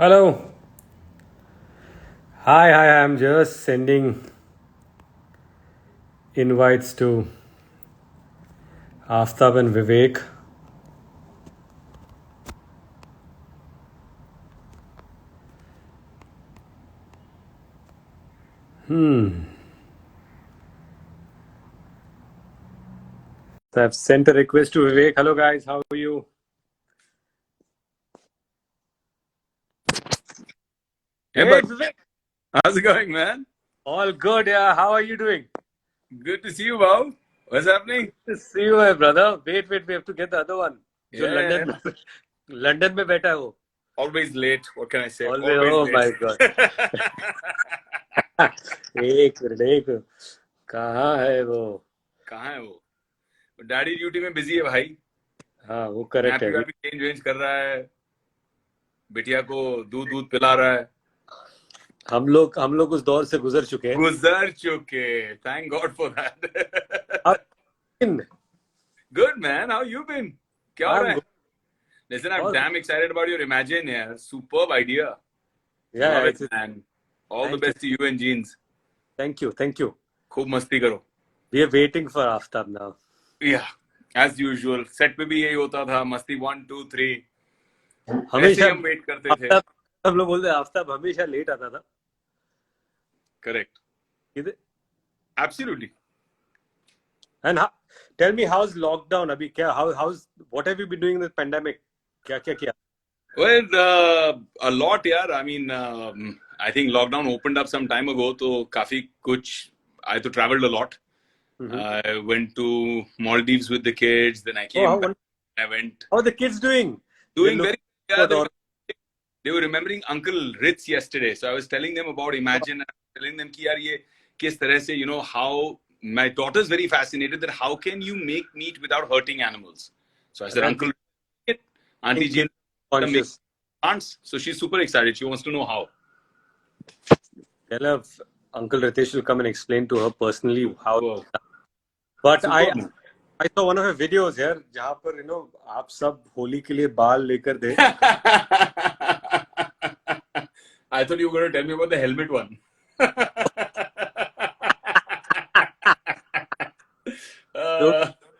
Hello. Hi. I'm just sending invites to Aftab and Vivek. So I've sent a request to Vivek. Hello, guys. How are you? Hey, Hey, bud. Vivek. How's it going, man? All good. Yeah. How are you doing? Good to see you, Bob. What's happening? Good to see you, my brother. Wait. We have to get the other one. जो Yeah, London में बैठा है वो. always late. What can I say? Always. Always Oh late. my God. एक minute एक. कहाँ है वो? कहाँ है वो? डैडी ड्यूटी में बिजी है भाई. हाँ, वो करेक्ट नैपी है. वैपी चेंज वेंज कर रहा है. बिटिया को दूध दूध पिला रहा है. हम लोग उस दौर से गुजर चुके हैं. गुजर चुके. Thank God for that. How in? Good, man. How you been? क्या हो I'm रहा है? good. Listen, I'm All, damn excited about your Imagine, yeah. Superb idea. yeah, Love it, it's, man. All the thank you. best to you and Jeans. Thank you. Thank you. खूब मस्ती करो. We are waiting for Aftab now. Yeah, as usual. Set पे भी यही होता था. मस्ती 1 2 3. ऐसे हमेशा ही हम वेट करते थे. आफ्ताब हम लोग बोलते हैं आफ्ताब हमेशा लेट आता था. करेक्ट. किधर- absolutely. And tell me how's lockdown अभी क्या how's what have you been doing in this pandemic? क्या क्या किया? Well, a lot, यार. I mean, I think lockdown opened up some time ago, तो काफी कुछ. I तो traveled a lot. I went to Maldives with the kids. Then I Oh, came back. I went how are the kids doing? They doing look very. Yeah, good or they were remembering Uncle Ritz yesterday. So I was telling them about Imagine. And telling them कि यार ये किस तरह से, you know, how my daughter's very fascinated that how can you make meat without hurting animals. So I said, well, Uncle, Auntie Jean, conscious. plants. So she's super excited. She wants to know how. Tell her Uncle Ritesh will come and explain to her personally how. Wow. But Superb. I saw one of her videos here जहाँ पर you know आप सब होली के लिए बाल लेकर थे. I thought you were going to tell me about the helmet one.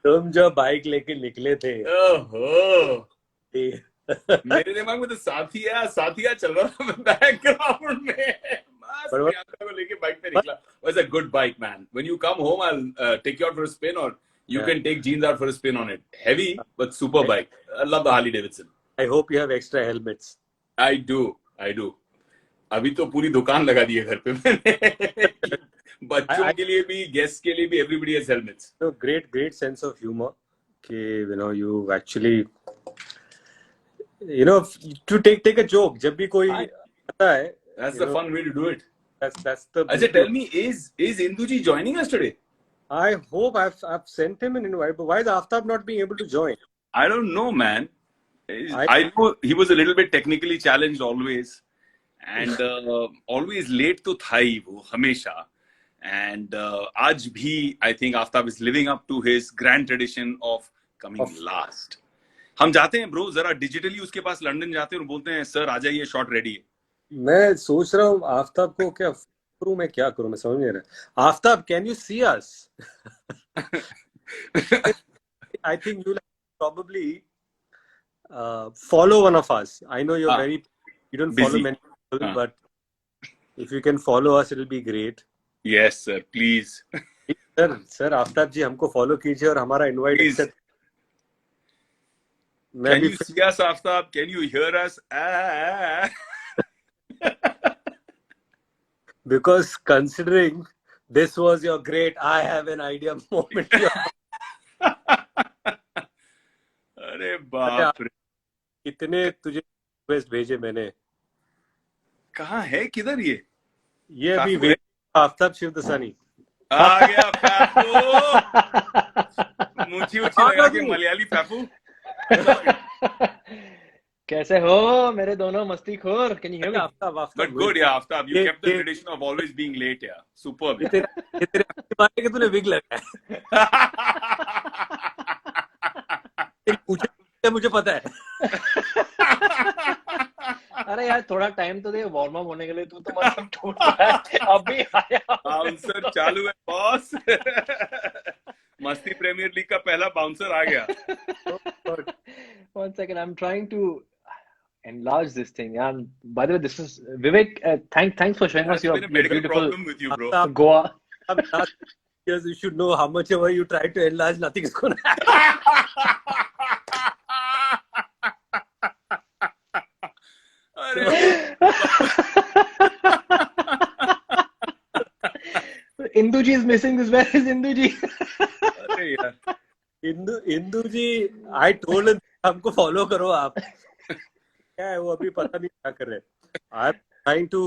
तुम जो बाइक लेके निकले थे. ओहो. मेरे दिमाग में तो साथिया चल रहा था बैकग्राउंड में. मस्त यात्रा को लेके बाइक पे निकला. Was a good bike, man. When you come home, I'll take you out for a spin, or you can take Jeans out for a spin on it. Heavy but super bike. I love the Harley Davidson. I hope you have extra helmets. I do. अभी तो पूरी दुकान लगा दी है घर पे मैंने. बच्चों के लिए भी, गेस्ट के लिए भी, everybody has helmets. So great sense of humor. कि you know you actually you know to take a joke जब भी कोई आता है. That's the fun way to do it. That's the. Ajay, tell me, is Induji joining us today? I hope I've sent him an invite, but why is Aftab not being able to join? I don't know, man. I know he was a little bit technically challenged always, and always late to था ही वो हमेशा. And आज भी I think Aftab is living up to his grand tradition of coming last. हम जाते हैं bro, जरा digitally उसके पास लंदन जाते हैं और बोलते हैं सर आ जाइए, शॉट रेडी है. मैं सोच रहा हूँ आफ्ताब को क्या करूँ, मैं क्या करूँ, मैं समझ नहीं रहा. Aftab, can you see us? I think you'll probably follow one of us. I know you're you don't follow busy. many people, but if you can follow us, it'll be great. Yes, sir. Please. Sir Aftab ji हमको follow कीजिए और हमारा invite accept. Can you see us, Aftab? Can you hear us? Because considering this was your great I have an idea moment. अरे बाप रे. कितने तुझे request भेजे मैंने. कहाँ है, किधर ये अभी आफ्ताब शिवदसानी आ गया. फैफू मुझी लगा के मलयाली फैफू. कैसे हो मेरे दोनों मस्तीखोर? Can you hear me? But good, yeah, Aftab. You kept the tradition of always being late, yeah. Superb. ये तेरे बात है कि तूने विग लगाया. मुझे पता है. अरे यार थोड़ा टाइम तो दे वार्म अप होने के लिए, तू तो मतलब टूट रहा है अभी आया। बाउंसर चालू है बॉस। मस्ती प्रीमियर लीग का पहला बाउंसर आ गया। One second, I'm trying to enlarge this thing. Yeah, by the way, this is Vivek. Thanks for showing us There's your been a medical beautiful problem with you, bro. Goa. Years you should know how much ever you try to enlarge, nothing is going to happen. Induji is missing this. Where is Induji? अरे यार, इंदु जी, I told him हमको follow करो आप। क्या है वो अभी पता नहीं क्या कर रहे हैं। I'm trying to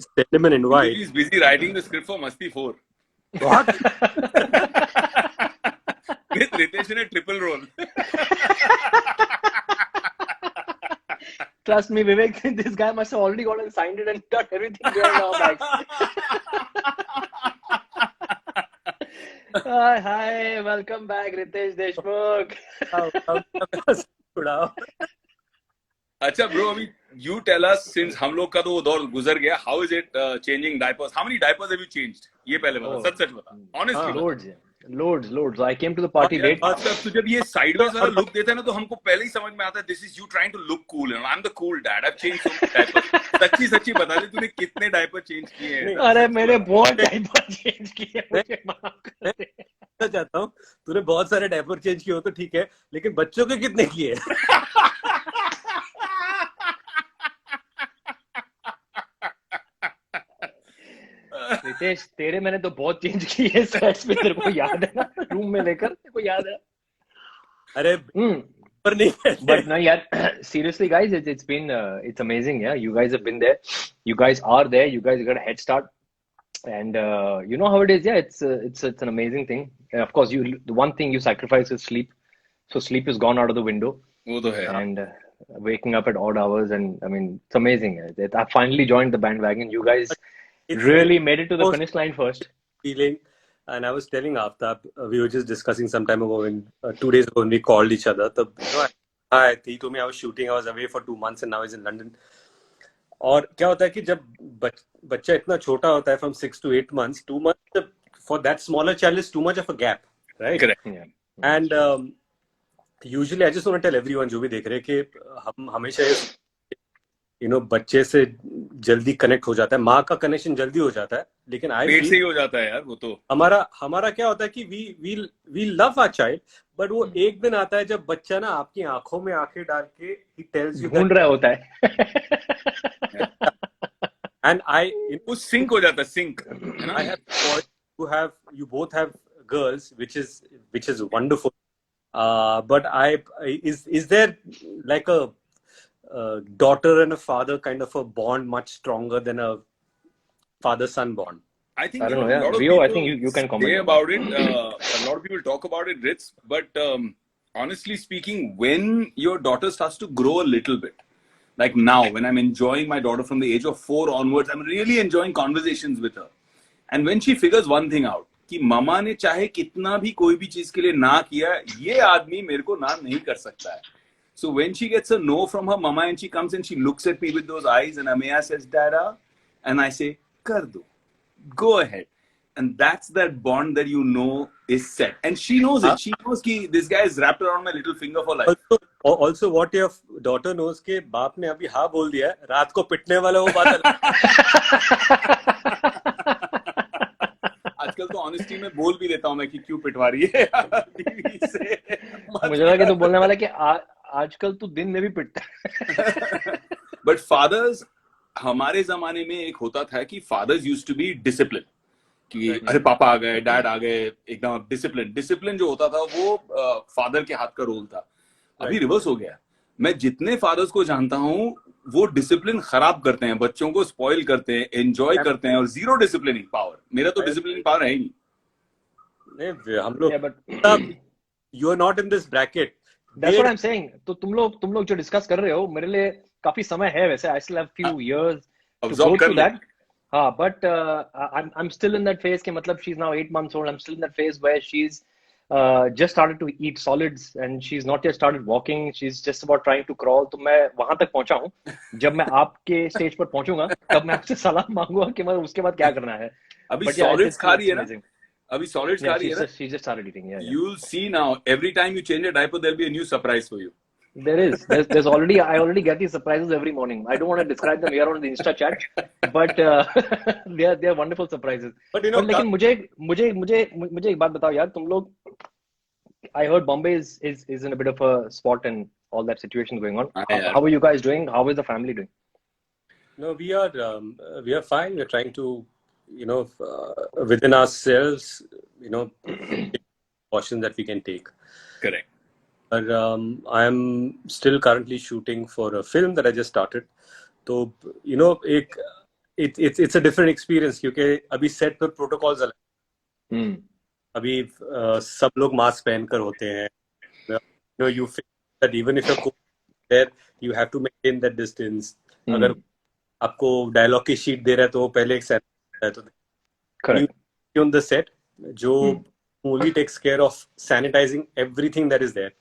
send him an invite. he's busy writing the script for Masti 4. What? With Ritesh in a triple role. Trust me, Vivek, this guy must have already gone and signed it and done everything there in our bags. Hi, welcome back, Ritesh Deshmukh. अच्छा bro, अभी you tell us, since हम लोग का तो वो दौर गुजर गया, how is it changing diapers? How many diapers have you changed? ये पहले बता, सच सच बता, honestly. Loads. I came to the party late. तो जब ये sideways वाला look देता है ना, तो हमको पहले ही समझ में आता है this is you trying to look cool and I'm the cool dad. I've changed so many diapers. सच्ची बता दे, तूने कितने डायपर चेंज किए हैं? अरे मैंने बहुत डायपर चेंज किए, मुझे माफ कर दे। मैं चाहता हूँ तूने बहुत सारे डायपर चेंज किए हो तो ठीक है, लेकिन बच्चों के कितने किए? रितेश, तेरे मैंने तो बहुत चेंज किए हैं सेट्स में, तेरे को याद है ना, रूम में लेकर, तेरे को याद है? अरे पर नहीं है। But no, yeah, seriously, guys, it's been it's amazing. Yeah, you guys have been there. You guys are there. You guys got a head start, and you know how it is. Yeah, it's an amazing thing. And of course, the one thing you sacrifice is sleep. So sleep is gone out of the window. वो तो है। And waking up at odd hours, and I mean, it's amazing. I finally joined the bandwagon. You guys really made it to the finish line first. Feeling. And I was telling Aftab, we were just discussing some time ago, when 2 days ago when we called each other. So, he told me I was shooting, I was away for 2 months and now he's in London. और क्या होता है कि जब बच्चा इतना छोटा होता है, from 6 to 8 months, 2 months for that smaller child is too much of a gap, right? Correct. Yeah. And usually I just want to tell everyone जो भी देख रहे हैं कि हम हमेशा बच्चे से जल्दी कनेक्ट हो जाता है, माँ का कनेक्शन जल्दी हो जाता है, लेकिन पेट से ही हो जाता है यार वो तो। हमारा क्या होता है कि we love our child, but वो एक दिन आता है जब बच्चा ना आपकी आंखों में आंखें डाल के ही टेल्स यू ढूंढ रहा होता है। एंड वो सिंक हो जाता है, sink. I have you both have girls, which is wonderful, but is there like a daughter and a father kind of a bond much stronger than a father-son bond? I think I don't know. a Yeah, lot of Rio, I people think you can comment say on about it. A lot of people talk about it, Ritz. But honestly speaking, when your daughter starts to grow a little bit, like now, when I'm enjoying my daughter from the age of 4 onwards, I'm really enjoying conversations with her. And when she figures one thing out, कि मामा ने चाहे कितना भी कोई भी चीज के लिए ना किया, ये आदमी मेरे को ना नहीं कर सकता है. So when she gets a no from her mama and she comes and she looks at me with those eyes and Ameya says, Dada, and I say, kar do, go ahead. And that's that bond that you know is set. And she knows it. She knows कि this guy is wrapped around my little finger for life. Also what your daughter knows कि बाप ने अभी हाँ बोल दिया है, रात को पिटने वाला वो बात अलग। आजकल तो ऑनेस्टी में बोल भी देता हूँ मैं कि क्यों पिटवा रही है टीवी से। मुझे लगा कि तू बोलने वाला कि आजकल तू दिन में भी पिटता है। बट फादर्स, हमारे जमाने में एक होता था कि fathers used to be discipline, कि अरे पापा आ गए, डैड आ गए, एकदम डिसिप्लिन जो होता था वो फादर के हाथ का रोल था. अभी रिवर्स हो गया. मैं जितने फादर्स को जानता हूँ वो डिसिप्लिन खराब करते हैं, बच्चों को स्पॉइल करते हैं, एंजॉय करते हैं, और जीरो डिसिप्लिनिंग पावर. मेरा तो डिसिप्लिनिंग पावर है ही नहीं. हम लोग, you are not in this bracket. That's what I'm saying. तो तुम लोग जो डिस्कस कर रहे हो, मेरे लिए काफी समय है वैसे. I still have few years to go through that. But I'm still in that phase कि मतलब she's now 8 months old. I'm still in that phase where she's just started to eat solids and she's not yet started walking. She's just about trying to crawl. तो मैं वहां तक पहुंचा हूँ. जब मैं आपके स्टेज पर पहुंचूंगा तब मैं आपसे सलाह मांगूंगा कि मतलब उसके बाद क्या करना है. अभी But yeah, solids it's खा रही है ना? amazing. अभी solids खा रही है ना? She just started eating. Yeah, yeah. You'll see now. Every time you change a diaper, there'll be a new surprise for you. There's already, I already get these surprises every morning. I don't want to describe them here on the Insta chat, but they are wonderful surprises. But you know, लेकिन मुझे एक बात बताओ यार, तुम लोग, I heard Bombay is in a bit of a spot and all that situation going on. How are you guys doing? How is the family doing? No, we are fine. We're trying to, within ourselves, caution that we can take. Correct. But I am still currently shooting for a film that I just started. So it's a different experience क्योंकि अभी set पर protocols अलग. अभी सब लोग mask पहनकर होते हैं. You feel that even if you're there, you have to maintain that distance. अगर आपको dialogue की sheet दे रहा है तो वो पहले एक sanitizer है तो. Correct. You on the set जो only takes care of sanitizing everything that is there.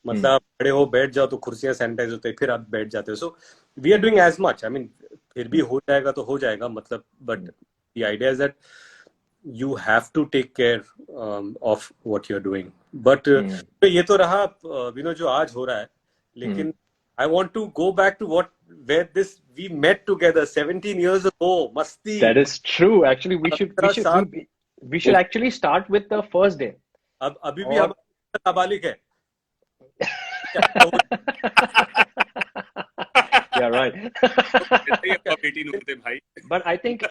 मतलब खड़े हो बैठ जाओ तो कुर्सियां सैनिटाइज होते हैं फिर आप बैठ जाते हो. So we are doing as much. I mean फिर भी हो जाएगा तो हो जाएगा मतलब. But the idea is that you have to take care of what you're doing. But ये तो रहा जो आज हो रहा है. लेकिन I want to go back to where we met together 17 years ago. Masti. That is true. Actually, we should actually start with the first day. अब अभी भी हम नाबालिग है. Yeah, right. But I think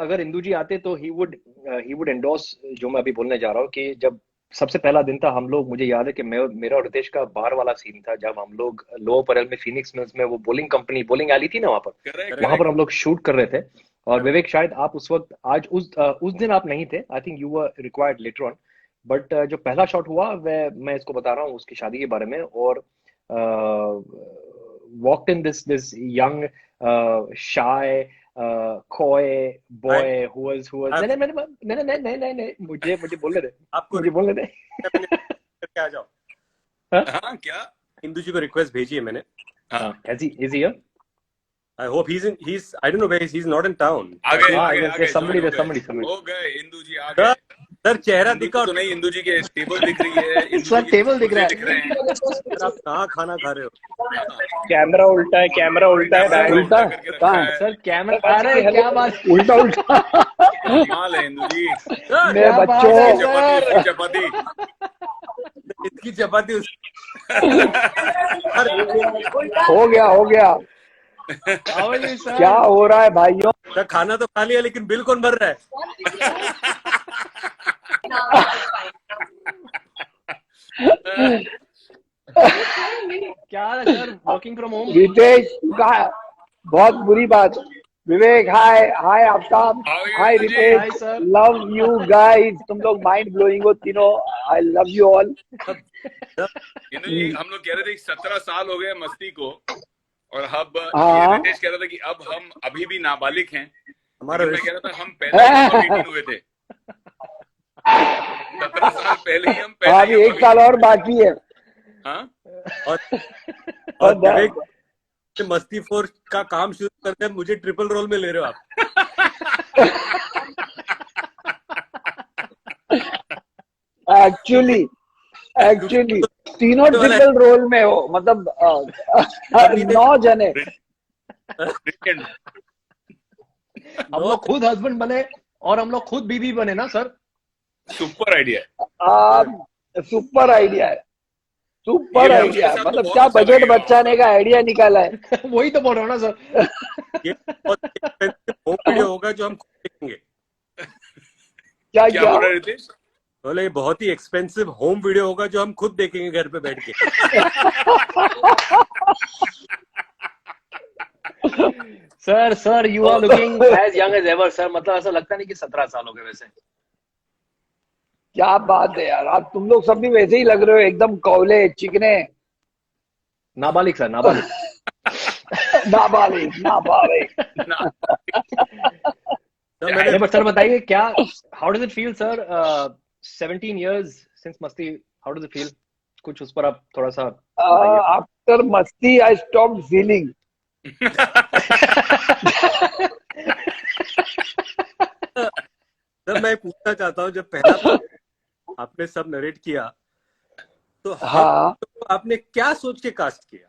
अगर इंदु जी आते तो he would endorse जो मैं अभी बोलने जा रहा हूँ कि जब सबसे पहला दिन था हम लोग, मुझे याद है कि मेरा और रितेश का बाहर वाला सीन था जब हम लोग लोअर परल में फिनिक्स मिल्स में वो बोलिंग एली थी ना वहां पर हम लोग शूट कर रहे थे. और विवेक शायद आप उस वक्त उस दिन आप नहीं थे. I think you were required later on. But जो पहला शॉट हुआ मैं इसको बता रहा हूँ उसकी शादी के बारे में. और walked in this young shy coy boy who was नहीं मुझे बोलने दे. आपको मुझे बोलने दे. क्या आ जाओ. हाँ क्या इंदु जी को रिक्वेस्ट भेजी है मैंने. Is he here? I hope he's I don't know where he's not in town. There's somebody. हो गए इंदु जी आ गए. सर चेहरा दिखा तो नहीं. इंदु जी के टेबल दिख रही है. सर टेबल दिख रहा है. आप कहाँ खाना खा रहे हो. कैमरा उल्टा है. उल्टा कहाँ सर कैमरा. अरे क्या बात. उल्टा कमाल है इंदु जी. मेरे बच्चों चपाती इसकी चपाती हो गया. क्या हो रहा है भाइयों. खाना तो खा लिया लेकिन बिल कौन भर रहा है. क्या sir working from home. Ritesh का बहुत बुरी बात. Vivek hi Aftab hi Ritesh. Love you guys. तुम लोग माइंड ब्लोइंग हो तीनों. I love you all. हम लोग कह रहे थे 17 साल हो गए मस्ती को और अब रितेश कह रहा था कि अब हम अभी भी नाबालिग हैं. मैं कह रहा था हम पहले मीटिंग हुए थे 17 साल पहले ही. हम पहले 1 साल और बाकी है. हाँ और मस्ती फोर्स का काम शुरू करते हैं मुझे ट्रिपल रोल में ले रहे हो आप. एक्चुअली तीनों ट्रिपल रोल में हो. मतलब 9 जने. हम लोग खुद हस्बैंड बने और हम लोग खुद बीवी बने ना सर. सुपर आइडिया है. मतलब क्या बजट बचाने का आइडिया निकाला है. वही तो बोल रहा हूँ ना सर. ये बहुत वीडियो होगा जो हम खुद देखेंगे. क्या बोल रहे रितेश. बोले बहुत ही एक्सपेंसिव होम वीडियो होगा जो हम खुद देखेंगे घर पे बैठ के. Sir you are looking as young as ever sir. मतलब ऐसा लगता नहीं कि 17 साल हो गए. वैसे क्या बात है यार. आप तुम लोग सब भी वैसे ही लग रहे हो. एकदम कौले चिकने. नाबालिग सर नाबालिग. सर बताइए क्या how does it feel sir 17 years since Masti. How does it feel? कुछ उस पर आप थोड़ा सा After Masti, I stopped feeling. Sir मैं पूछना चाहता हूँ, जब पहला आपने सब नरेट किया तो हाँ, आपने क्या सोच के कास्ट किया?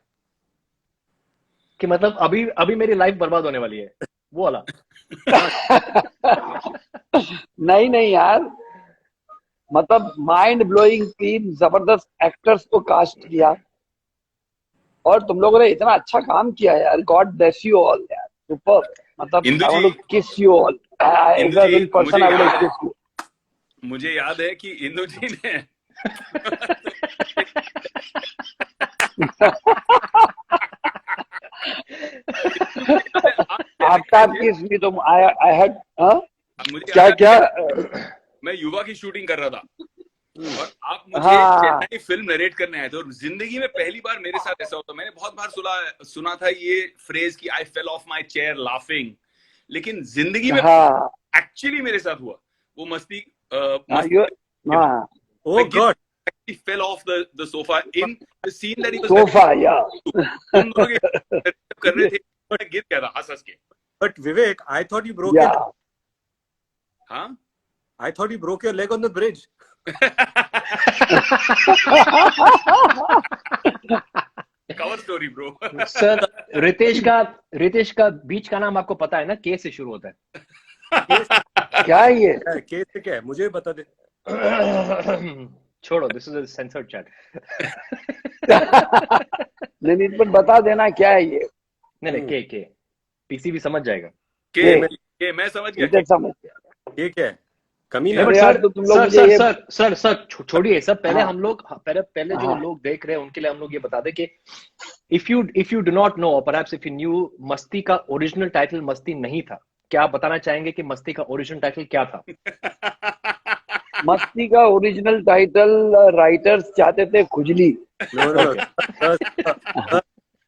कि मतलब अभी मेरी लाइफ बर्बाद होने वाली है, वो वाला। नहीं यार, मतलब माइंड ब्लोइंग, 3 जबरदस्त एक्टर्स को कास्ट किया और तुम लोगों ने इतना अच्छा काम किया यार. गॉड ब्लेस यू ऑल यार, सुपर. मतलब Indu I ji, want to kiss you all. Indu ji, in person I would kiss you. मुझे याद है कि इंदु जी ने आफ्ताब किस मी तुम आई हैड मुझे क्या याद क्या है, मैं युवा की शूटिंग कर रहा था और आप मुझे हाँ. चेन्नई फिल्म नरेट करने आए थे और जिंदगी में पहली बार मेरे साथ ऐसा होता. मैंने बहुत बार सुना था ये फ्रेज कि I fell off my chair laughing, लेकिन जिंदगी में हाँ एक्चुअली मेरे साथ हुआ वो मस्ती. हाँ Oh God! He fell off the sofa in the scene that he was sofa या तुम दोनों के कर रहे थे, मैं गिर गया था हंस के. But Vivek, I thought you broke या it. हाँ I thought you broke your leg on the bridge. Cover story bro. Sir Ritesh का बीच का नाम आपको पता है ना? के से शुरू होता है. क्या है ये? केस से क्या है मुझे भी बता दे. छोड़ो, this is a censored chat. नहीं पर बता देना क्या है ये. नहीं के पीसी भी समझ जाएगा. के मैं समझ गया. मुझे समझ गया. ये क्या है? कमी नहीं, नहीं. यार तो तुम लोग मुझे ये सर छोड़िए सब. पहले हाँ. हम लोग पहले जो हाँ. लोग देख रहे हैं उनके लिए हम लोग ये बता दें कि if you do not know, perhaps if you new, मस्ती का ओरिजिनल टाइटल मस्ती नहीं था. क्या आप बताना चाहेंगे कि मस्ती का ओरिजिनल टाइटल क्या था? मस्ती का ओरिजिनल टाइटल राइटर्स चाहते थे खुजली. No.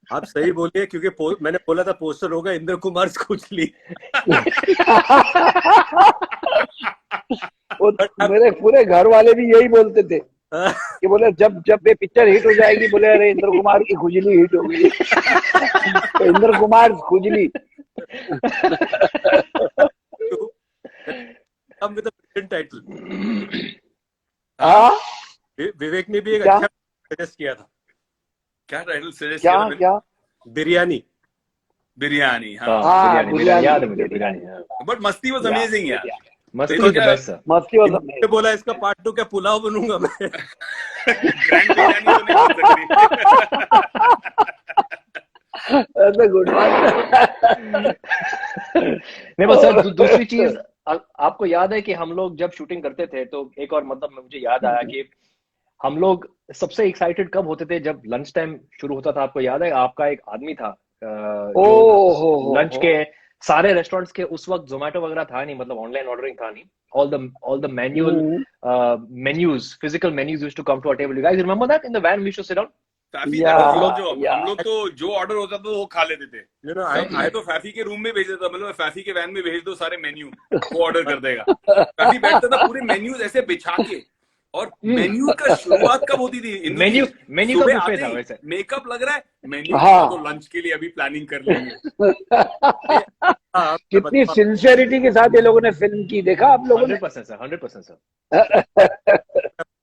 आप सही बोलिए, क्योंकि मैंने बोला था पोस्टर होगा इंद्र कुमार खुजली. मेरे पूरे घर वाले भी यही बोलते थे कि बोले जब ये पिक्चर हिट हो जाएगी, बोले अरे इंद्र कुमार की खुजली हिट हो गई. तो इंद्र कुमार खुजली. Come with a brilliant title. हाँ विवेक ने भी एक क्या? अच्छा सजेस्ट किया था. क्या टाइटल सजेस्ट क्या किया? क्या बिरयानी. बिरयानी. हाँ हाँ, बिरयानी याद है मुझे. बिरयानी. बट मस्ती वाज अमेजिंग यार. मस्ती तो वाज द क्या- बेस्ट सर. मस्ती वाला मैंने बोला इसका पार्ट 2 क्या पुलाव बनूंगा मैं. ग्रैंड बिरयानी तो नहीं बन सकती. ऐसे गुड नहीं बस सर, दूसरी चीज आपको याद है कि हम लोग जब शूटिंग करते थे तो एक और मतलब मुझे याद आया कि हम लोग सबसे एक्साइटेड कब होते थे? जब लंच टाइम शुरू होता था. आपको याद है आपका एक आदमी था ओह लंच के सारे रेस्टोरेंट्स के उस वक्त जोमेटो वगैरह था नहीं, मतलब ऑनलाइन ऑर्डरिंग था नहीं. All the menus, physical menus used to come to our table. You guys remember that in the van we used to sit down? फैफी या, हम लोग तो जो ऑर्डर होता था वो खा लेते थे. I तो फैफी के रूम में भेज देता, मतलब फैफी के वैन में भेज दो सारे मेन्यू, वो ऑर्डर कर देगा. फैफी बैठता था पूरे मेन्यूज ऐसे बिछा के. और मेन्यू का शुरुआत कब होती थी? मेन्यू का बुफे था वैसे. मेकअप लग रहा है, मेन्यू हाँ. तो लंच के लिए अभी प्लानिंग कर लेंगे. कितनी सिंसियरिटी के साथ ये लोगों ने फिल्म की, देखा आप लोगों ने? 100% सर, 100% सर.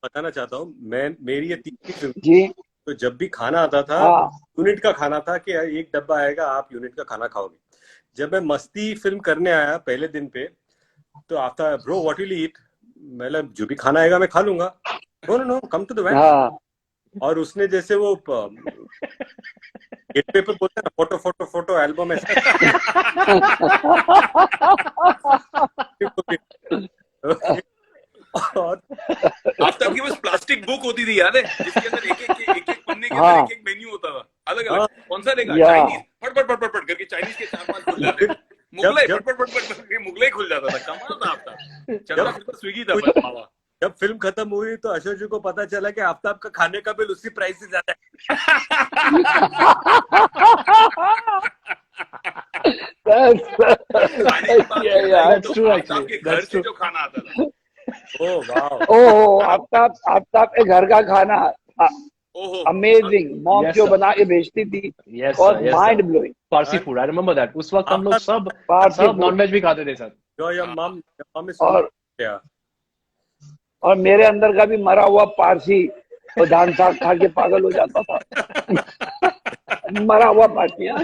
बताना चाहता हूँ, मेरी ये तीसरी फिल्म. जी तो जब भी खाना आता था हाँ. यूनिट का खाना था कि एक डब्बा आएगा, आप यूनिट का खाना खाओगे. जब मैं मस्ती फिल्म करने आया पहले दिन पे, तो after bro what will you eat, मतलब जो भी खाना आएगा मैं खा लूंगा. No come to the van. हाँ. और उसने जैसे वो गेट पेपर बोलते हैं ना, फोटो एल्बम ऐसा. और आफ्टर की बस प्लास्टिक बुक होती थी, याद है, जिसके अंदर एक पन्ने के हाँ. अंदर एक मेन्यू होता था अलग अलग. कौन सा लेगा? या. चाइनीज. फट करके चाइनीज के 4-5 खुल जाते थे. मुगलाई फट करके मुगलाई खुल जाता था. कमाल था आपका. चलता फिर स्विगी था बस बाबा. जब फिल्म खत्म हुई तो अशोक जी को पता चला कि आफ्ताब का खाने का बिल उसी प्राइस से ज्यादा खाने की बात Yeah, है, that's तो true आफ्ताब actually. के घर That's से true. जो खाना आता था Oh wow. ओह आफ्ताब के घर का खाना ओहो अमेजिंग, मॉम Yes, जो sir. बना के भेजती थी Yes, और sir. Yes, mind sir. Blowing. Parsi food. I remember that. उस वक्त हम लोग After पारसी सब फूड नॉनवेज भी खाते थे सर. your हाँ, mom is super. और Yeah. और मेरे अंदर का भी मरा हुआ पारसी वो धान साग खा के पागल हो जाता था। मरा हुआ पारसी। हाँ?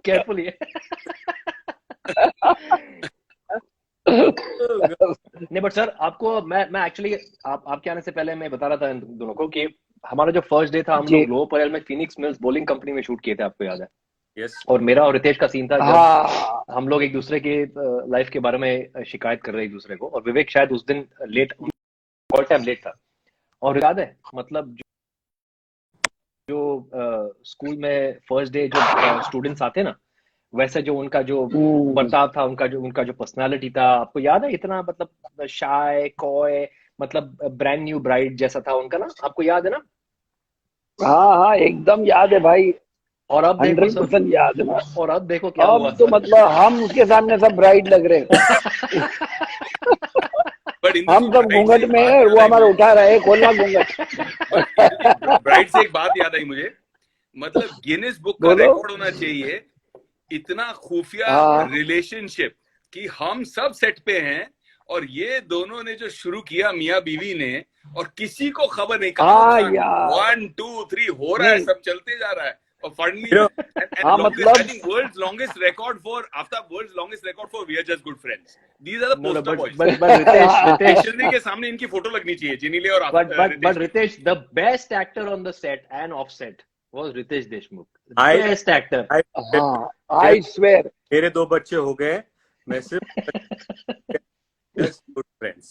Carefully. Oh, God. नहीं बट सर आपको मैं एक्चुअली आपके आने से पहले मैं बता रहा था इन दोनों को कि हमारा जो फर्स्ट डे था हम जी लोग लो परेल में फिनिक्स मिल्स बॉलिंग कंपनी में शूट किए थे, आपको याद है? Yes. और मेरा और रितेश का सीन था जब हाँ हम लोग एक दूसरे के लाइफ के बारे में शिकायत कर रहे एक दूसरे को, और विवेक शायद उस दिन लेट, ऑल टाइम लेट था। और याद है मतलब जो स्कूल में फर्स्ट डे जो स्टूडेंट्स आते ना, वैसे जो उनका जो बर्ताव था, उनका जो पर्सनालिटी था, आपको याद है? इतना मतलब शाय कॉय, मतलब ब्रांड न्यू ब्राइड जैसा था उनका ना, आपको याद है ना? हाँ एकदम याद है भाई, और अब देखो सर, 100% याद है। और अब देखो क्या हुआ अब तो सर। मतलब हम उसके सामने सब ब्राइड लग रहे हैं। बट हम सब घूंघट में है और वो हमारा उठा रहे हैं, खोलना घूंघट। ब्राइड से एक बात याद आई मुझे, मतलब गिनीज बुक का बोलो। रिकॉर्ड होना चाहिए, इतना खुफिया हाँ रिलेशनशिप कि हम सब सेट पे हैं और ये दोनों ने जो शुरू किया मियाँ बीवी ने, और किसी को खबर नहीं, हाँ कहा यार 1 2 3 हो रहा है, नहीं सब चलते जा रहा है, और फाइनली You know, हाँ longest, I मतलब think world's longest record for Aftab, world's longest record for We Are Just Good Friends. These are the No, poster but boys. Ritesh, dictionary के सामने इनकी फोटो लगनी चाहिए, जिनीले और but Ritesh, the best actor on the set and off set was Ritesh Deshmukh. I- Best actor. हाँ I swear मेरे 2 बच्चे हो गए, मैं सिर्फ just good friends.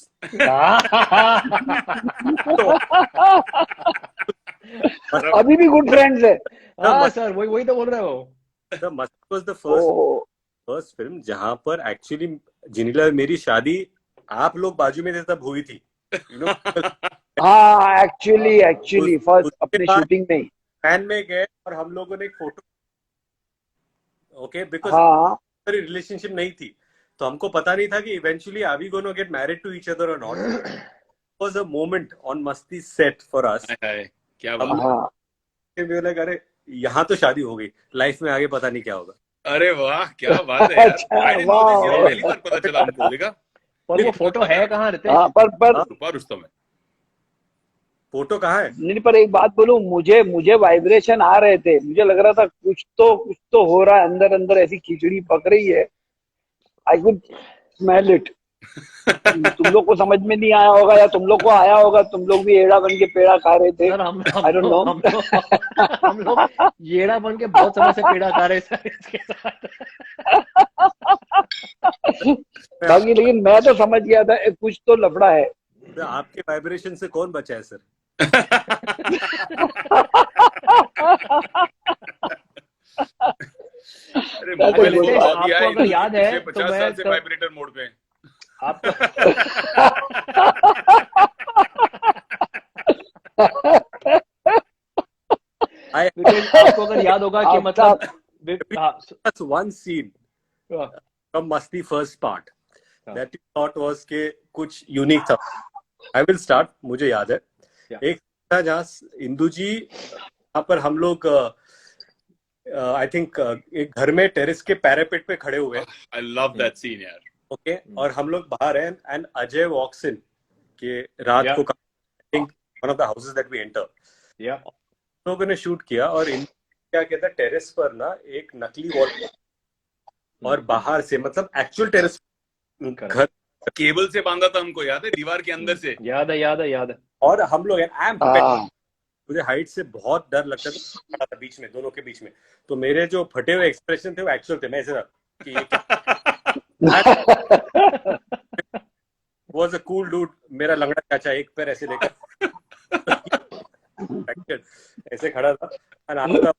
अभी भी गुड फ्रेंड्स है। हाँ सर, वही तो बोल रहे हो। The Masti was the oh first film जहां पर एक्चुअली जिनीला मेरी शादी आप लोग बाजू में थे तब हुई थी, you know. हाँ एक्चुअली फर्स्ट उसके अपने बाद शूटिंग में ही। फैन में गए और हम लोगों ने एक फोटो, ओके, बिकॉज हाँ रिलेशनशिप नहीं थी, तो हमको पता नहीं था कि eventually are we gonna get married to each other और not. Was a moment on मस्ती सेट फॉर अस। क्या हम बात, हाँ लोग अरे यहाँ तो शादी हो गई, लाइफ में आगे पता नहीं क्या होगा। अरे वाह क्या बात है यार, अच्छा, I didn't know this, ये तो वाह। पहली बार पता चला हमको, देखा? पर वो फोटो है कहाँ रितेश? हाँ पर रूपा रुस्तम है। फोटो कहाँ है? नहीं, पर एक बात बोलूं, मुझे वाइब्रेशन आ रहे थे, मुझे लग रहा था कुछ तो हो रहा है अंदर अंदर, ऐसी खिचड़ी पक रही है। I could smell it. तुम लोग को समझ में नहीं आया होगा या तुम लोग को आया होगा, तुम लोग भी एड़ा बन के पेड़ा खा रहे थे। Sir I don't know। हम लोग येड़ा बन के बहुत समय से पेड़ा खा रहे सर इसके साथ। बाकी लेकिन मैं तो समझ गया था कुछ तो लफड़ा है। तो आपके वाइब्रेशन से कौन बचा है सर? अरे मोबाइल रितेश, फोन आपको दिया है, अगर याद है पिछले तो 50 मैं साल से वाइब्रेटर मोड पे हैं। आपको रितेश, आपको अगर याद होगा कि मतलब That's one scene from Masti first part that you thought was के कुछ यूनिक था। I will start, मुझे याद है एक था जहाँ इंदू जी, यहाँ पर हम लोग आई थिंक एक घर में टेरेस के पैरापेट पे खड़े हुए। I love that scene यार। ओके, और हम लोग बाहर हैं एंड अजय वॉक्स इन के रात को one of the houses that we enter, लोगों ने शूट किया और इन क्या कहता टेरेस पर ना एक नकली वॉल और बाहर से मतलब एक्चुअल टेरेस घर केबल से बांधा था हमको, याद है? दीवार के अंदर से। याद है। और हम लोग मुझे हाइट से बहुत डर लगता था बीच में, दोनों के बीच में, तो मेरे जो फटे हुए एक्सप्रेशन थे वो एक्चुअल थे। मैं ऐसे वाज अ कूल डूड, मेरा लंगड़ा चाचा एक पैर ऐसे लेकर ऐसे खड़ा था and after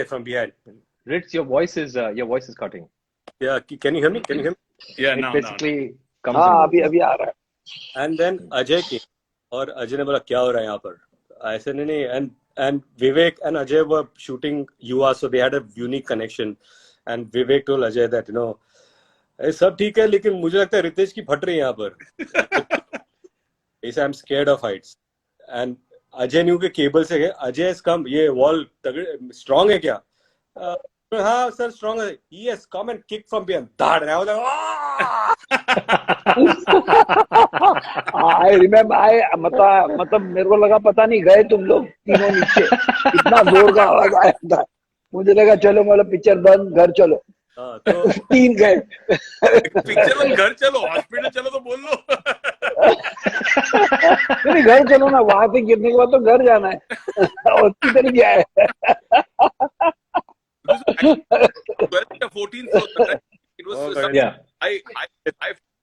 from behind. Ritz, your voice is cutting. Yeah, can you hear me? Yeah, It now basically comes हाँ in. अभी आ रहा है। And then अजय के, और अजय ने बोला क्या हो रहा है यहाँ पर, ऐसे नहीं, and Vivek and Ajay were shooting UA, so they had a unique connection, and Vivek told Ajay that सब ठीक है, लेकिन मुझे लगता है रितेश की फट रही है यहाँ पर। I am scared of Heights and Ajay new के केबल से गए, अजय कम, ये वॉल तगड़े स्ट्रांग है क्या? हाँ सर स्ट्रांग है, yes come and kick from behind, धाड़ रहा है। आई रिमेम्बर, आई मतलब मेरे को लगा पता नहीं गए तुम लोग तीनों नीचे, इतना जोर का आवाज आया था, मुझे लगा चलो मतलब पिक्चर बंद, घर चलो। हाँ, तो तीन गए। पिक्चर बंद, घर चलो, हॉस्पिटल चलो तो बोल लो। नहीं घर चलो ना, वहां से गिरने के बाद तो घर जाना है। हॉस्पिटल क्या है? 14th floor, right? It was Oh, some, Yeah, I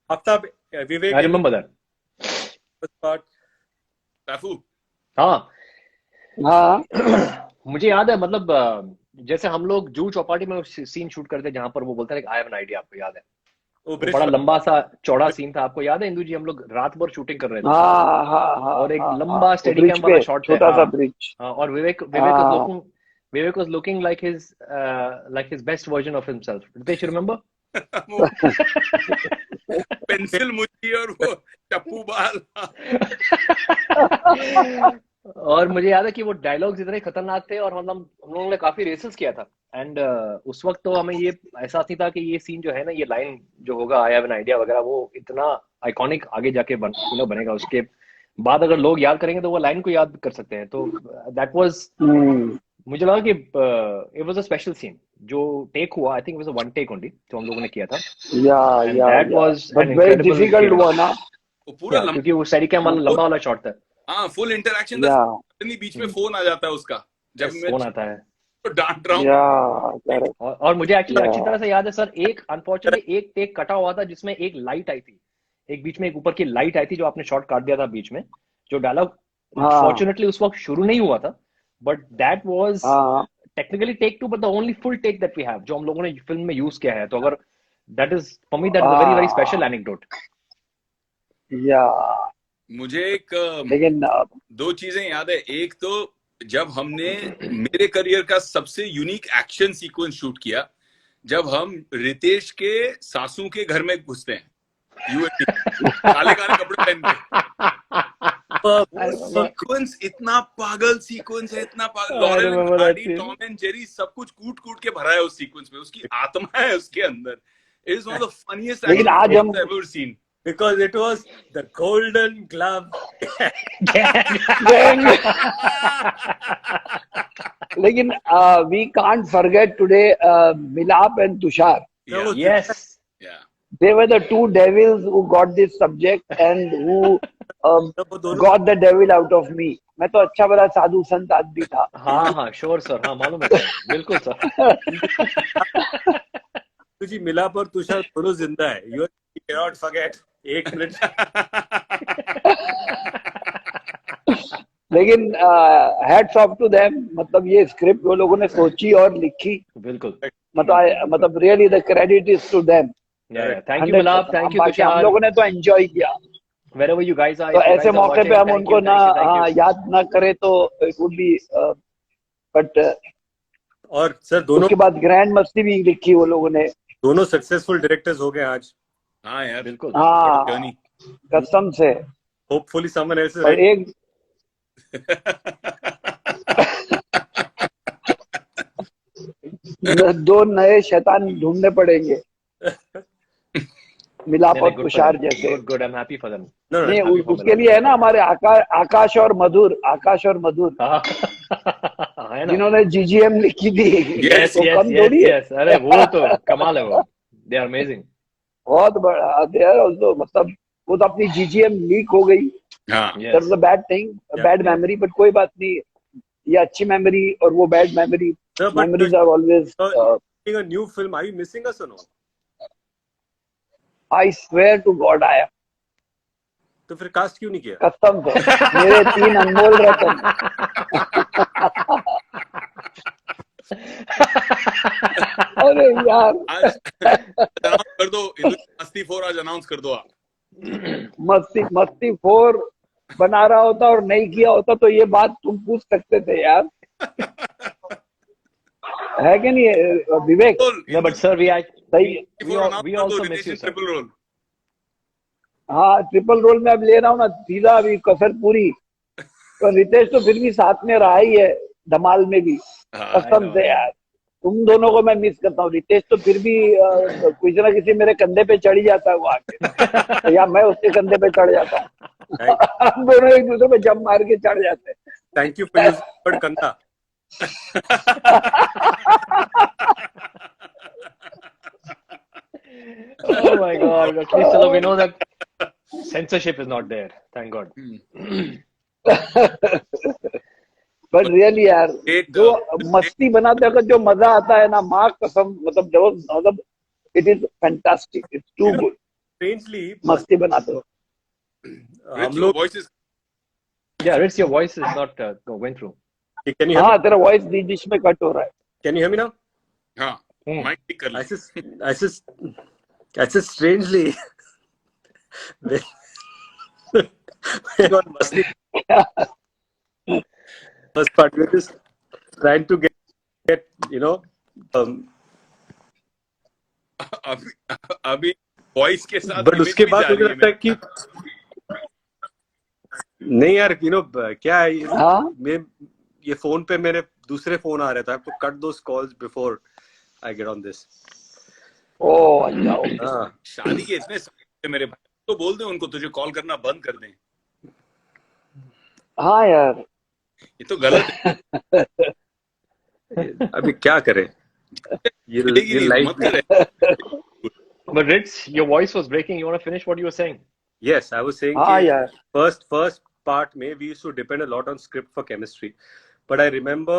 Aftab, Vivek I remember that. part, Tafu. हाँ, हाँ मुझे याद है, मतलब जैसे हम लोग जू चौपाटी में सीन शूट करते जहां पर वो बोलता है आई हैव एन आइडिया, आपको याद है? वो वो ब्रिज बड़ा लंबा सा चौड़ा सीन था, आपको याद है इंदु जी? हम लोग रात भर शूटिंग कर रहे थे हाँ हाँ और एक हाँ, लंबा स्टेडी ब्रिज कैम वाला पे शॉट है। छोटा सा हाँ ब्रिज। हाँ, और विवेक हाँ was looking like his best version of himself. Ritesh, you remember? वो पेंसिल मुझी और वो चप्पू बाल। और मुझे याद है कि वो डायलॉग्स इतने खतरनाक थे और हम लोगों ने काफी रेसेस किया था। एंड उस वक्त तो हमें ये एहसास नहीं था कि ये सीन जो है ना, ये लाइन जो होगा आई हैव एन आइडिया वगैरह, वो इतना आइकॉनिक आगे जाके बनेगा। उसके बाद अगर लोग याद करेंगे तो वो लाइन को याद कर सकते हैं। तो दैट वाज, मुझे लगा कि it was a special scene जो टेक हुआ। I think it was a one take only जो हम लोगों ने किया था। And that was but an very incredible difficult हुआ ना। वो पूरा लंबा, क्योंकि वो स्टेडी कैम वाला लंबा वाला शॉट था। हाँ, फुल इंटरेक्शन था। या बीच में फोन आ जाता है उसका, जब मैं फोन आता है। तो डांट रहा हूँ। या करेक्ट। और मुझे एक्चुअली या अच्छी तरह से याद है सर, एक अनफॉर्चुनेटली एक टेक कटा हुआ था जिसमें एक लाइट आई थी, एक बीच में एक ऊपर की लाइट आई थी जो आपने शॉट काट दिया था बीच में। जो डायलॉग हाँ फॉर्चुनेटली उस वक्त शुरू नहीं हुआ था, बट दैट वाज हाँ technically take 2, but the only full take that we have जो हम लोगों ने फिल्म में यूज किया है। तो अगर that is for me, that is a very very special anecdote. या मुझे एक लेकिन दो चीजें याद है। एक तो जब हमने मेरे करियर का सबसे यूनिक एक्शन सीक्वेंस शूट किया, जब हम रितेश के सासू के घर में घुसते हैं, काले काले कपड़े पहन के। सीक्वेंस इतना पागल सीक्वेंस है, इतना पागल। Laurel and Hardy, Tom and Jerry, सब कुछ कूट कूट के भरा है उस सीक्वेंस में। उसकी आत्मा है उसके अंदर। It is one of the funniest लेकिन आज हम I've ever seen. because it was the golden glove. लेकिन वी कांट फॉरगेट टुडे मिलाप and Tushar. Yeah. Yes. Yeah. They were the two devils who got this subject and who वो दोनों got the devil out of me. मैं तो अच्छा बड़ा साधु संत आदमी था। हाँ हाँ, श्योर सर, हाँ मालूम है सर, बिल्कुल सर। जी मिला पर तुषार दोनों जिंदा है। You cannot forget। एक मिनट। लेकिन हैट्स ऑफ टू देम, मतलब ये स्क्रिप्ट वो लोगों ने सोची और लिखी। बिल्कुल। मतलब really the credit is to them. Thank you Milap, thank you बाकी हम तुषार। लोगों ने तो एंजॉय किया। Wherever you guys are, तो if you ऐसे guys are मौके पे watching, हम thank उनको you, ना thank you. याद ना करें तो इट वुड बी, बट और सर दोनों उसके बाद ग्रैंड मस्ती भी लिखी वो लोगों ने। दोनों सक्सेसफुल डायरेक्टर्स हो गए आज। हाँ यार, बिल्कुल। हाँ जर्नी। कसम से। होपफुली समवन एल्स और एक दो नए शैतान ढूंढने पड़ेंगे मिलाप और तुषार जैसे। Good, I am happy for them. नहीं उसके लिए है ना हमारे आकाश और मधुर, आकाश और मधुर, है ना, जिन्होंने जीजीएम लिखी थी। यस तो यस कम थोड़ी है। यस, अरे वो तो कमाल है, वो दे आर अमेजिंग। बहुत बड़ा दे आर ऑल्सो, मतलब वो तो अपनी जीजीएम लीक हो गई। हाँ, that was a bad thing, bad memory, but कोई बात नहीं, ये अच्छी मेमोरी और वो bad memory, memories are always. a new film, are you missing us or no? I swear to God I am. तो फिर कास्ट क्यों नहीं किया? कसम से मेरे 3 अनमोल रतन। अरे यार आज अनाउंस कर दो, मस्ती 4 आज अनाउंस कर दो आप। मस्ती 4 बना रहा होता और नहीं किया होता तो ये बात तुम पूछ सकते थे यार। है कि नहीं विवेक? No, but sir, we सही है। we also miss you, sir. Triple role. हाँ, ट्रिपल रोल में अब ले रहा हूँ ना सीधा, अभी कसर पूरी। तो रितेश तो फिर भी साथ में रहा ही है धमाल में भी, कसम से यार। तुम दोनों को मैं मिस करता हूँ। रितेश तो फिर भी किसी ना किसी मेरे कंधे पे चढ़ जाता है वो आके, या मैं उसके कंधे पे चढ़ जाता हूँ। हम दोनों एक दूसरे पे जम मार के चढ़ जाते हैं। थैंक यू फॉर यूजिंग कंधा। Oh my God! At least we know that censorship is not there. Thank God. But really यार, जो मस्ती बनाते वक्त जो मजा आता है ना, माँ कसम, मतलब it is fantastic, it's too good. Strangely मस्ती बनाते वक्त हम लोग Yeah, Ritz, your voice is not going through. Can you hear हाँ, me? तेरा वॉइस बीच बीच में कट हो रहा है। Can you hear me now? हाँ, माइक ठीक कर ले। I just strangely when on masti first part we're just trying to get you know अभी वॉइस के साथ but उसके बाद मुझे लगता है कि नहीं यार, क्या है हाँ, मैं ये फोन पे मेरे दूसरे फोन आ रहा था, तो cut those calls before I get on this. ओ अच्छा, हाँ, शादी के इतने समय मेरे भाई तो बोल दे उनको तुझे कॉल करना बंद कर दें। हाँ यार, ये तो गलत है। अभी क्या करें, ये लाइफ मत करे। But Ritz, your voice was breaking. You want to finish what you were saying? Yes, I was saying हाँ कि यार, first part में we used to depend a lot on script for chemistry, but I remember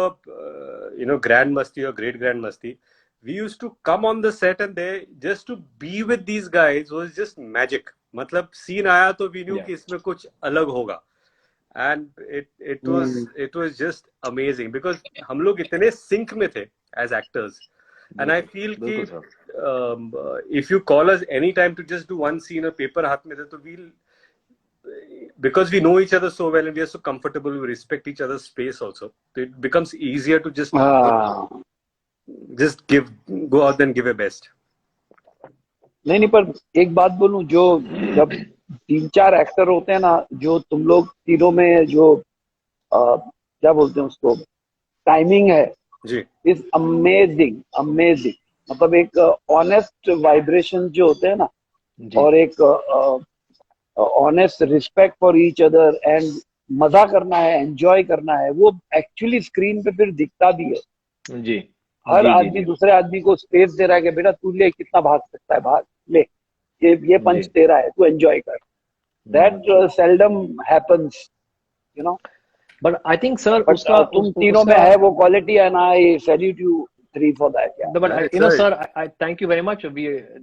Grand Masti or Great Grand Masti, we used to come on the set and they just to be with these guys was just magic. मतलब scene आया तो we knew कि इसमें कुछ अलग होगा, and it was just amazing because हम लोग इतने sync में थे as actors, and I feel कि if you call us anytime to just do one scene or paper हाथ में थे तो we'll, because we know each other so well and we are so comfortable, we respect each other's space also, so it becomes easier to just go out and give a best. नहीं, पर एक बात बोलूं, जो जब 3-4 actor होते हैं ना, जो तुम लोग तीनों में जो क्या बोलते हैं उसको, टाइमिंग है जी, इज अमेजिंग। मतलब एक ऑनेस्ट वाइब्रेशन जो होते हैं ना, और एक honest respect for each other and मजा करना है, एंजॉय करना है, वो एक्चुअली स्क्रीन पे फिर दिखता भी है। जी, हर आदमी दूसरे आदमी को स्पेस दे रहा है कि बेटा तू ले, कितना भाग सकता है, भाग ले, ये पंच तेरा है, तू एंजॉय कर। That seldom happens, But I think, sir, तुम तीनों में है वो quality, and I salute you three for that. No, but sir, I thank you very much.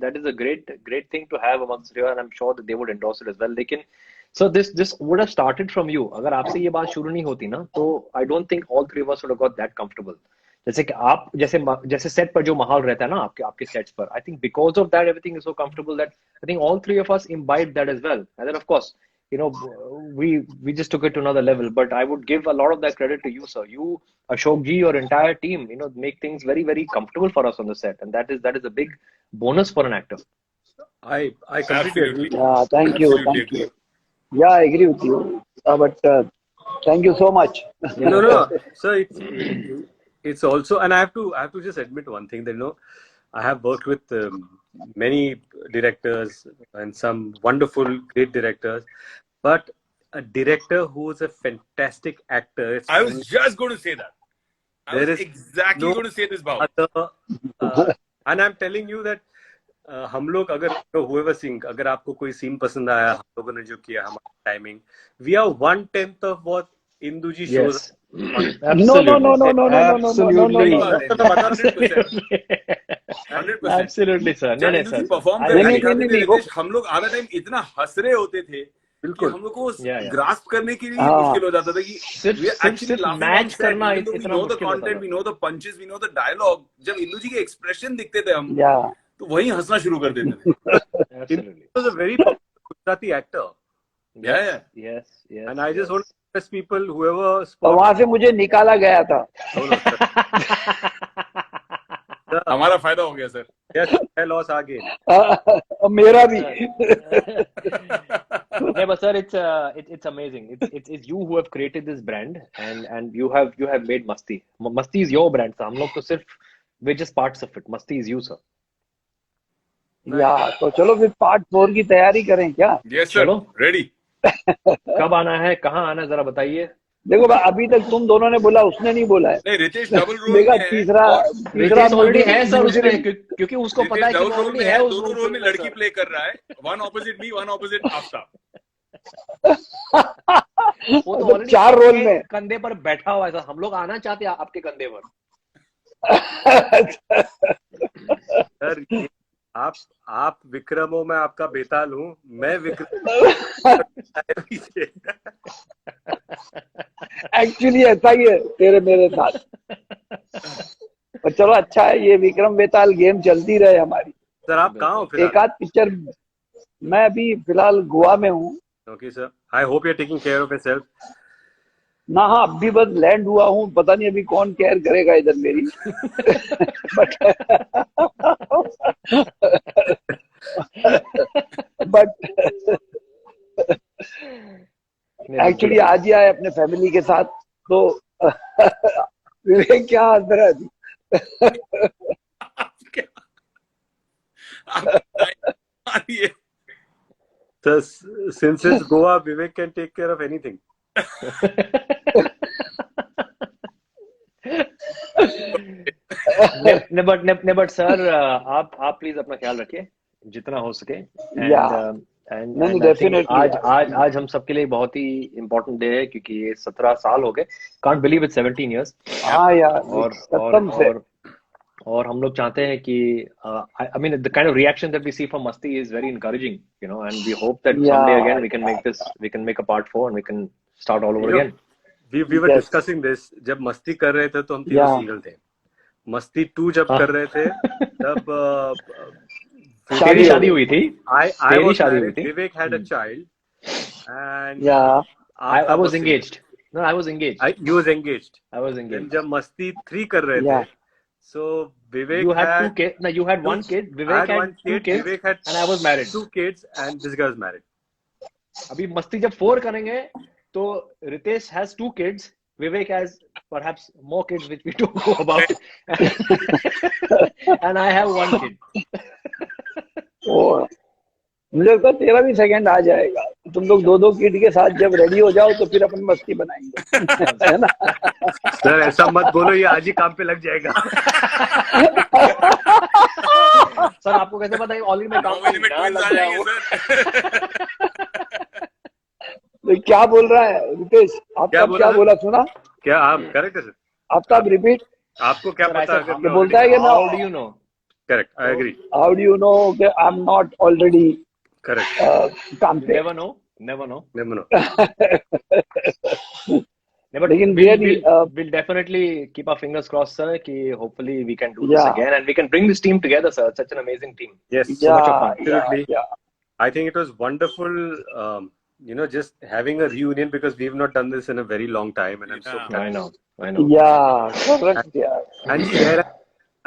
That is a great thing to have amongst here, and I'm sure that they would endorse it as well. लेकिन so this would have started from you. अगर आपसे ये बात शुरू नहीं होती ना, तो I don't think all three of us would have got that comfortable. जैसे कि आप जैसे सेट पर जो माहौल रहता है ना आपके सेट्स पर, I think because of that everything is so comfortable that I think all three of us imbibed that as well. And then of course, we just took it to another level. But I would give a lot of that credit to you, sir. You, Ashok ji, your entire team, make things very, very comfortable for us on the set, and that is a big bonus for an actor. I completely agree. Yeah, thank you. Yeah, I agree with you. But thank you so much. No. So it's also, and I have to just admit one thing, that I have worked with many directors and some wonderful, great directors, but a director who is a fantastic actor. I was just going to say that. I was exactly going to say this, Bhav. And I'm telling you that हम लोग अगर whoever sing, अगर आपको कोई scene पसंद आया, हम लोगों ने जो किया, हमारा timing, we are 1/10 of what Indu ji shows. Absolutely, sir. नहीं परफॉर्म करने हम लोग आधा टाइम इतना हंस रहे होते थे कि हम लोग को ग्रास्प करने के लिए मुश्किल हो जाता था कि सिर्फ मैच करना इतना मुश्किल होता था। We know the punches, we know the dialogue. जब इंदु जी के एक्सप्रेशन दिखते थे हम, तो वहीं हंसना शुरू कर देते थे। He was a very popular Gujarati actor. Yes. And I just want to express people, whoever और वहां से मुझे निकाला गया था। हमारा फायदा हो गया sir. Yes, I lost again. मेरा भी. Yeah, but sir, it's amazing. It's you who have created this brand, and you have made Masti. Masti is your brand. So हम लोग तो सिर्फ we're just parts of it. Masti is you, sir. या तो चलो फिर part 4 की तैयारी करें क्या? Yes sir. चलो. Ready. कब आना है, कहाँ आना है, जरा बताइए. देखो भाई, अभी तक तुम दोनों ने बोला, उसने नहीं बोला है. नहीं, रितेश डबल रोल देखा में है. तीसरा रितेश ऑलरेडी है सर दूसरे- उसमें, क्योंकि उसको पता है कि डबल वो रोल ऑलरेडी में है है. उस दोनों रोल में फिल्म लड़की सर. प्ले कर रहा है. वन ऑपोजिट मी, वन ऑपोजिट आफ्ताब. वो तो मतलब ऑलरेडी 4 रोल में. कंधे पर बैठा हुआ है सर. हम लोग आना चाहते हैं आपके कंधे पर. सर ये आप विक्रम हो, मैं आपका बेताल हूँ. मैं विक्रम. एक्चुअली ऐसा ही है तेरे मेरे साथ. पर चलो अच्छा है, ये विक्रम बेताल गेम चलती रहे हमारी. सर आप कहाँ हो एक फिलहाल? आध पिक्चर. मैं अभी फिलहाल गोवा में हूँ. Okay sir, I hope you are taking care of yourself. ना हाँ, अभी बस लैंड हुआ हूँ. पता नहीं अभी कौन केयर करेगा इधर मेरी. बट एक्चुअली आज ही आए अपने फैमिली के साथ. तो विवेक क्या हंस रहा है अभी? Sir, since it's Goa, Vivek can take care of anything. But sir आप प्लीज अपना ख्याल रखिए जितना हो सके. एंड नहीं, definitely. आज हम सबके लिए बहुत ही इम्पोर्टेंट डे है, क्योंकि ये 17 साल हो गए. Can't believe it, 17 years. हाँ यार, और कसम से. और हम लोग चाहते हैं कि I mean the kind of reaction that we see from Masti is very encouraging, you know, and we hope that someday again we can make a part 4 and we can start all over again. We were discussing this. जब मस्ती कर रहे थे तो हम तीनों single थे. मस्ती 2 जब कर रहे थे तब तेरी शादी हुई थी. I तेरी was शादी हुई married. थी. Vivek had a child, and I was engaged. No, I was engaged. He was engaged. I was Then engaged. जब मस्ती 3 कर रहे थे, so Vivek You had 2 kids. No, you had 1 kid. Vivek had 2 kids. Vivek had and I was married. 2 kids, and this guy was married. अभी मस्ती जब 4 करेंगे तो Ritesh has 2 kids. Vivek has perhaps more kids which we don't know about. And I have 1 kid. मुझे लगता है तेरा भी सेकंड आ जाएगा. तुम लोग 2-2 किड के साथ जब रेडी हो जाओ तो फिर अपन मस्ती बनाएंगे. है ना? सर ऐसा मत बोलो, ये आज ही काम पे लग जाएगा. सर आपको कैसे पता है ऑलरेडी मैं काम में twins आ जाएंगे सर. तो क्या बोल रहा है रितेश? आपका क्या बोला सुना? क्या आप करेक्ट है सर? आफ्ताब रिपीट. आपको क्या पता? ये बोलता है कि ना, How do you know? Correct, I agree. How do you know कि I am not already correct. काम पे. Never know. Never know. Never know. But लेकिन we'll definitely keep our fingers crossed, sir. Ki hopefully we can do this again and we can bring this team together, sir. It's such an amazing team. Yes, So much of fun. absolutely. I think it was wonderful, just having a reunion, because we've not done this in a very long time, and I'm so I glad. know. I know. Yeah, correct. Yeah.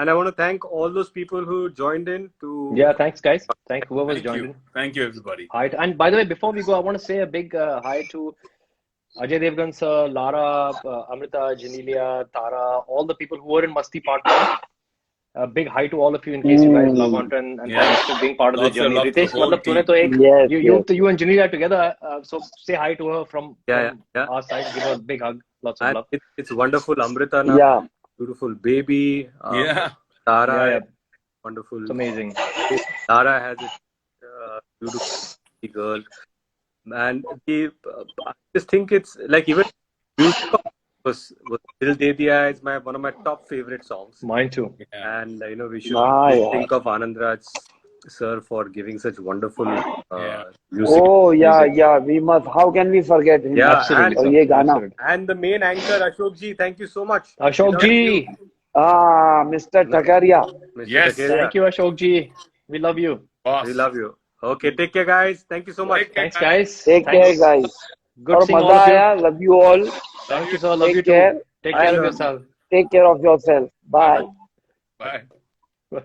And I want to thank all those people who joined in to. Yeah, thanks, guys. Thank whoever's Thank joined you. in. Thank you, everybody. Hi, and by the way, before we go, I want to say a big hi to Ajay Devgan sir, Lara, Amrita, Janelia, Tara, all the people who were in Masti Part 1. A big hi to all of you in case you guys log on to and thanks for being part of the Lots and journey. lots Ritesh, the whole matlab tune to ek Yes, you and Janelia are together, so say hi to her from Yeah. our side. Give her a big hug, lots of And love. it's wonderful. Amrita, now, Yeah. beautiful baby. Tara, Yeah. wonderful. It's amazing. Tara has a beautiful girl, and I just think it's like even music was Dil De Diya is one of my top favorite songs. Mine too. And we should think of Anand Raj sir for giving such wonderful music. Oh yeah. We must. How can we forget him? Yeah, Absolutely. और sir. ये गाना. Absolutely. And the main anchor Ashok ji, thank you so much. Ashok ji. Mr. Takaria. Mr. Yes. Takeria, Thank you, Ashok ji. We love you. Boss. we love you. Okay, take care guys. Thank you so much. Thanks, guys. Take care, Thanks. guys. Good और seeing all मजा of you. आया. Love you all. Thank you, sir. Love Take you too. care. Take care of Bye. yourself. Take care of yourself. Bye. Bye. Bye.